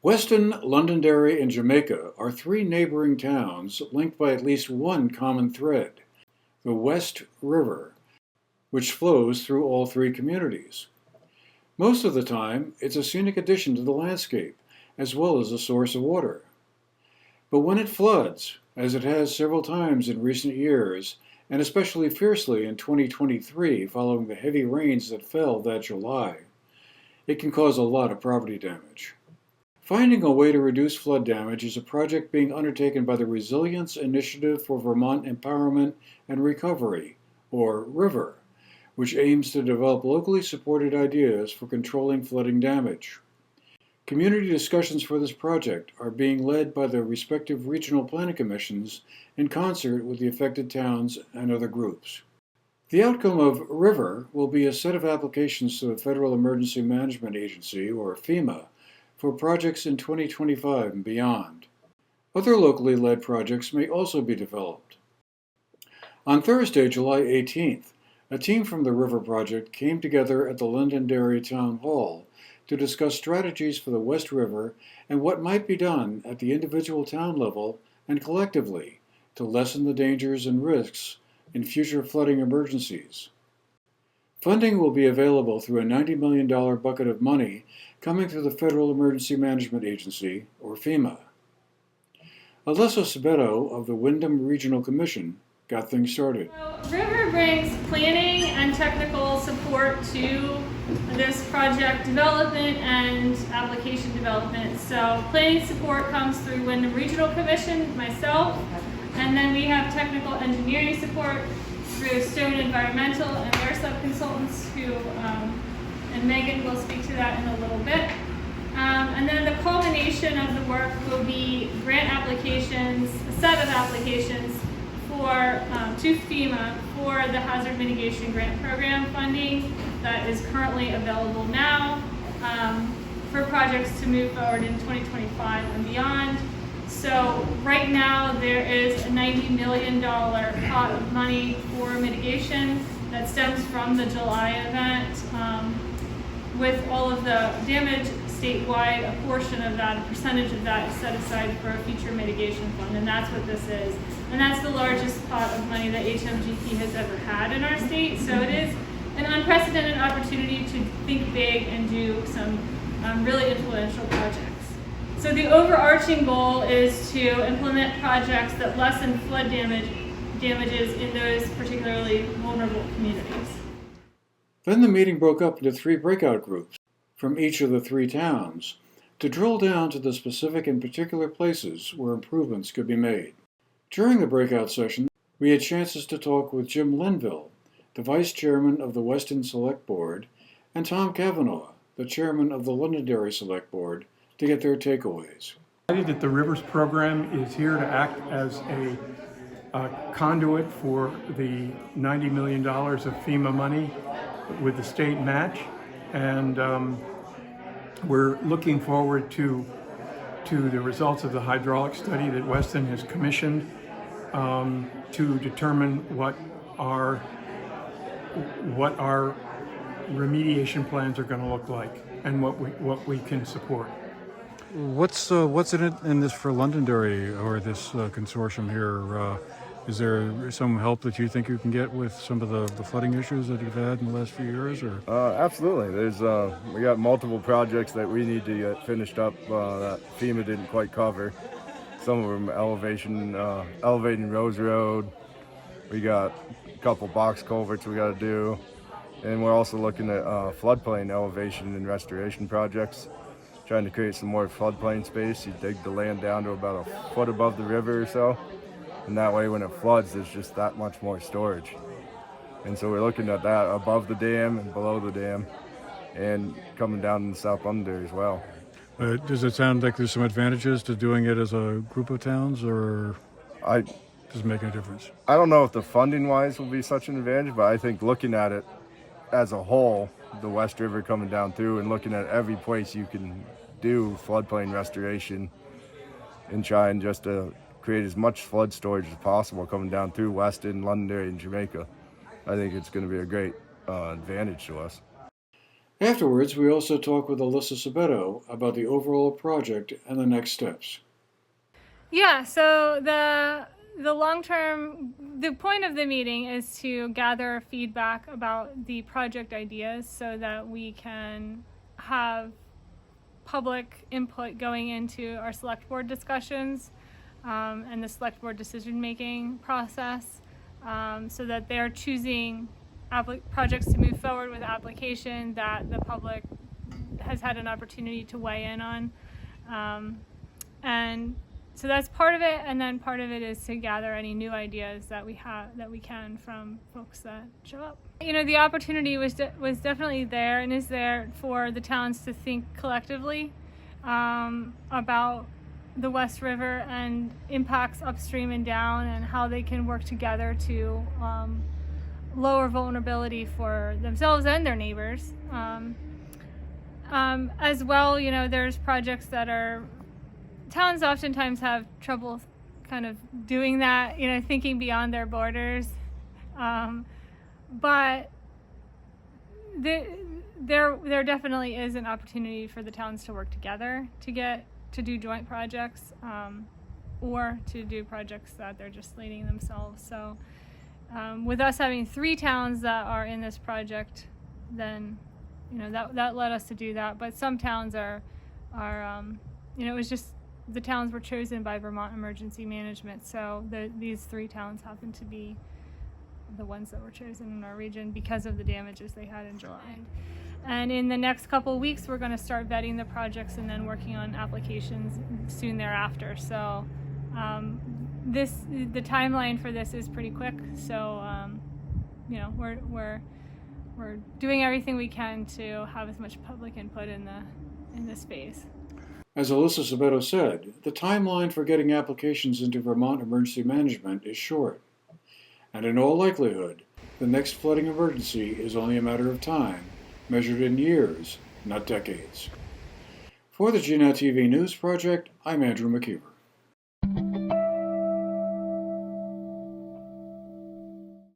Weston, Londonderry, and Jamaica are three neighboring towns linked by at least one common thread, the West River, which flows through all three communities. Most of the time, it's a scenic addition to the landscape, as well as a source of water. But when it floods, as it has several times in recent years, and especially fiercely in 2023 following the heavy rains that fell that July, it can cause a lot of property damage. Finding a way to reduce flood damage is a project being undertaken by the Resilience Initiative for Vermont Empowerment and Recovery, or RIVER, which aims to develop locally supported ideas for controlling flooding damage. Community discussions for this project are being led by the respective regional planning commissions in concert with the affected towns and other groups. The outcome of RIVER will be a set of applications to the Federal Emergency Management Agency, or FEMA, for projects in 2025 and beyond. Other locally led projects may also be developed. On Thursday, July 18th, a team from the River Project came together at the Londonderry Town Hall to discuss strategies for the West River and what might be done at the individual town level and collectively to lessen the dangers and risks in future flooding emergencies. Funding will be available through a $90 million bucket of money coming through the Federal Emergency Management Agency, or FEMA. Alessa Sabeto of the Windham Regional Commission got things started. River brings planning and technical support to this project development and application development. So planning support comes through Windham Regional Commission, myself, and then we have technical engineering support through Stone Environmental and their sub-consultants who, and Megan will speak to that in a little bit. And then the culmination of the work will be grant applications, a set of applications for, to FEMA for the Hazard Mitigation Grant Program funding that is currently available now for projects to move forward in 2025 and beyond. So right now there is a $90 million pot of money for mitigation that stems from the July event. With all of the damage statewide, a portion of that, a percentage of that is set aside for a future mitigation fund, and that's what this is. And that's the largest pot of money that HMGP has ever had in our state. So it is an unprecedented opportunity to think big and do some really influential projects. So the overarching goal is to implement projects that lessen flood damages in those particularly vulnerable communities. Then the meeting broke up into three breakout groups from each of the three towns to drill down to the specific and particular places where improvements could be made. During the breakout session, we had chances to talk with Jim Linville, the Vice Chairman of the Weston Select Board, and Tom Cavanaugh, the Chairman of the Londonderry Select Board, to get their takeaways. That the Rivers program is here to act as a conduit for the $90 million of FEMA money with the state match, and we're looking forward to the results of the hydraulic study that Weston has commissioned to determine what our remediation plans are going to look like and what we can support. What's in this for Londonderry or this consortium here? Is there some help that you think you can get with some of the flooding issues that you've had in the last few years? Or absolutely. There's we got multiple projects that we need to get finished up that FEMA didn't quite cover. Some of them elevating Rose Road. We got a couple box culverts we got to do, and we're also looking at floodplain elevation and restoration projects. Trying to create some more floodplain space. You dig the land down to about a foot above the river or so, and that way when it floods there's just that much more storage. And so we're looking at that above the dam and below the dam and coming down in the South Londonderry as well. Does it sound like there's some advantages to doing it as a group of towns, or does it make a difference? I don't know if the funding wise will be such an advantage, but I think looking at it as a whole, the West River coming down through and looking at every place you can do floodplain restoration and trying just to create as much flood storage as possible coming down through Weston, Londonderry, and Jamaica. I think it's going to be a great advantage to us. Afterwards, we also talk with Alyssa Sabeto about the overall project and the next steps. Yeah, so the point of the meeting is to gather feedback about the project ideas so that we can have public input going into our select board discussions and the select board decision-making process, so that they're choosing projects to move forward with application that the public has had an opportunity to weigh in on. And so that's part of it, and then part of it is to gather any new ideas that we can from folks that show up. You know, the opportunity was definitely there and is there for the towns to think collectively about the West River and impacts upstream and down, and how they can work together to lower vulnerability for themselves and their neighbors. As well, you know, there's projects that towns oftentimes have trouble kind of doing that, you know, thinking beyond their borders. But there definitely is an opportunity for the towns to work together to do joint projects, or to do projects that they're just leading themselves. So with us having 3 towns that are in this project, then, you know, that led us to do that. But some towns are you know, it was just the towns were chosen by Vermont Emergency Management. So these 3 towns happen to be the ones that were chosen in our region because of the damages they had in July. And in the next couple of weeks, we're going to start vetting the projects and then working on applications soon thereafter. So the timeline for this is pretty quick. So you know, we're doing everything we can to have as much public input in this phase. As Alyssa Sabeto said, the timeline for getting applications into Vermont Emergency Management is short. And in all likelihood, the next flooding emergency is only a matter of time, measured in years, not decades. For the GNAT-TV News Project, I'm Andrew McKeever.